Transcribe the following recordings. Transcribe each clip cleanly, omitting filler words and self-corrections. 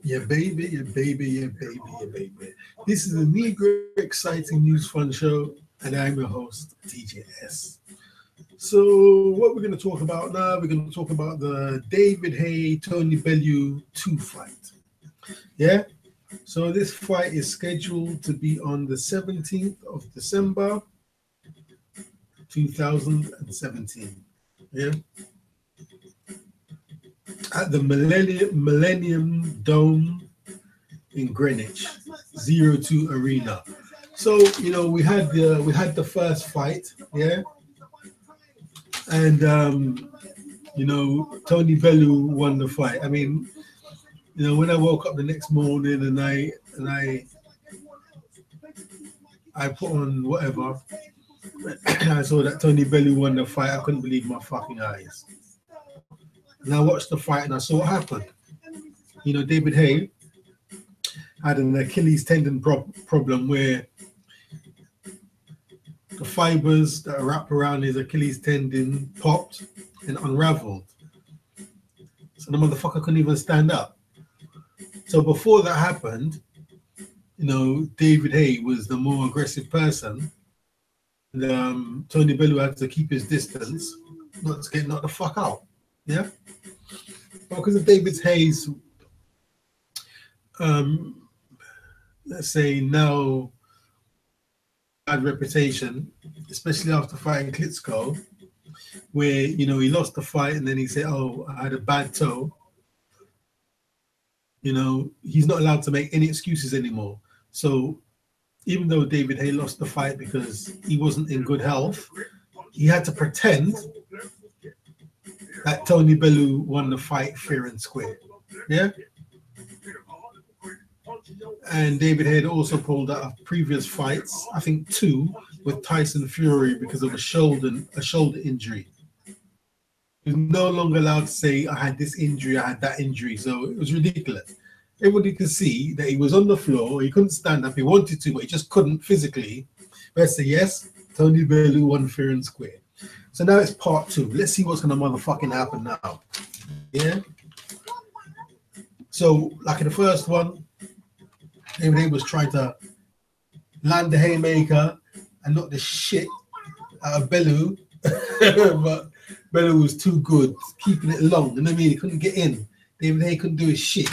Yeah, baby, yeah, baby, yeah, baby, yeah, baby. This is a Negro Exciting News Fun Show, and I'm your host, TJS. So, what we're going to talk about now, we're going to talk about the David Haye, Tony Bellew 2 fight. Yeah? So, this fight is scheduled to be on the 17th of December, 2017. Yeah? At the Millennium Dome in Greenwich, 02 Arena. So we had the first fight, yeah, and Tony Bellew won the fight. I mean, when I woke up the next morning and I put on whatever, I saw that Tony Bellew won the fight. I couldn't believe my fucking eyes. And I watched the fight and I saw what happened. David Haye had an Achilles tendon problem where the fibers that are wrapped around his Achilles tendon popped and unraveled. So the motherfucker couldn't even stand up. So before that happened, David Haye was the more aggressive person. And, Tony Bellew had to keep his distance, not to get knocked the fuck out. Yeah? But because of David Haye's, let's say now, bad reputation, especially after fighting Klitschko, where he lost the fight and then he said, "Oh, I had a bad toe." He's not allowed to make any excuses anymore. So even though David Haye lost the fight because he wasn't in good health, he had to pretend that Tony Bellew won the fight fair and square. Yeah. And David Haye also pulled out of previous fights, I think 2, with Tyson Fury because of a shoulder injury. He was no longer allowed to say, "I had this injury, I had that injury." So it was ridiculous. Everybody could see that he was on the floor, he couldn't stand up, he wanted to, but he just couldn't physically. Let's say, yes, Tony Bellew won fair and square. So now it's part 2. Let's see what's going to motherfucking happen now. Yeah? So, like in the first one, David Haye was trying to land the haymaker and knock the shit out of Bellew, but Bellew was too good, keeping it long. You know what I mean? He couldn't get in. David Haye couldn't do his shit.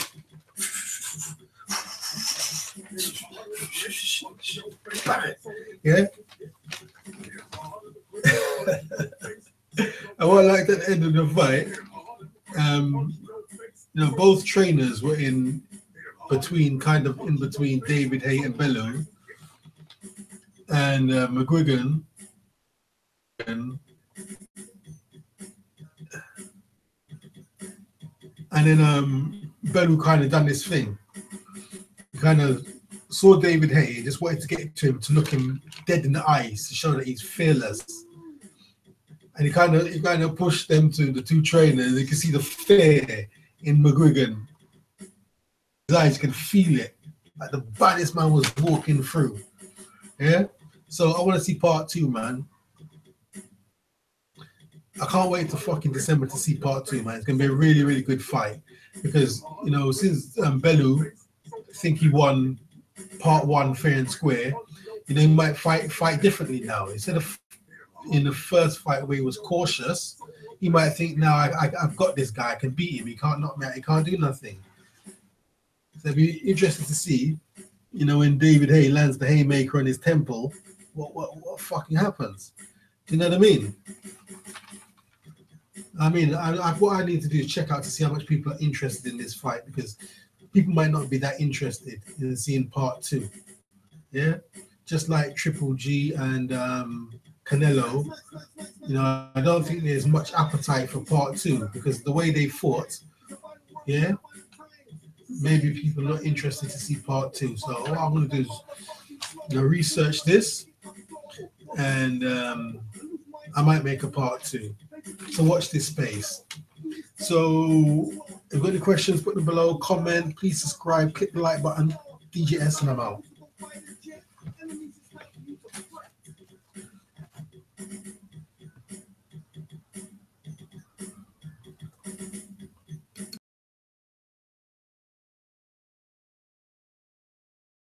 Yeah. And what I liked at the end of the fight, both trainers were in between David Haye and Bellew, and McGuigan, and then Bellew kind of done this thing. He kind of saw David Haye, just wanted to get to him to look him dead in the eyes to show that he's fearless. And he kind of pushed them to the 2 trainers. You can see the fear in McGuigan. His eyes, you can feel it. Like the baddest man was walking through. Yeah? So I want to see part 2, man. I can't wait to fucking December to see part 2, man. It's going to be a really, really good fight. Because, since Bellew, I think he won part 1 fair and square, he might fight differently now. Instead of in the first fight where he was cautious, he might think, now I've got this guy, I can beat him, he can't knock me out, he can't do nothing. So it'd be interesting to see, when David Haye lands the haymaker on his temple, what fucking happens? Do you know what I mean? What I need to do is check out to see how much people are interested in this fight, because people might not be that interested in seeing part 2. Yeah? Just like Triple G and Canelo, I don't think there's much appetite for part 2 because the way they fought, yeah, maybe people are not interested to see part 2. So what I'm going to do is research this, and I might make a part 2. So watch this space. So if you've got any questions, put them below, comment, please subscribe, click the like button. DJS and I'm out.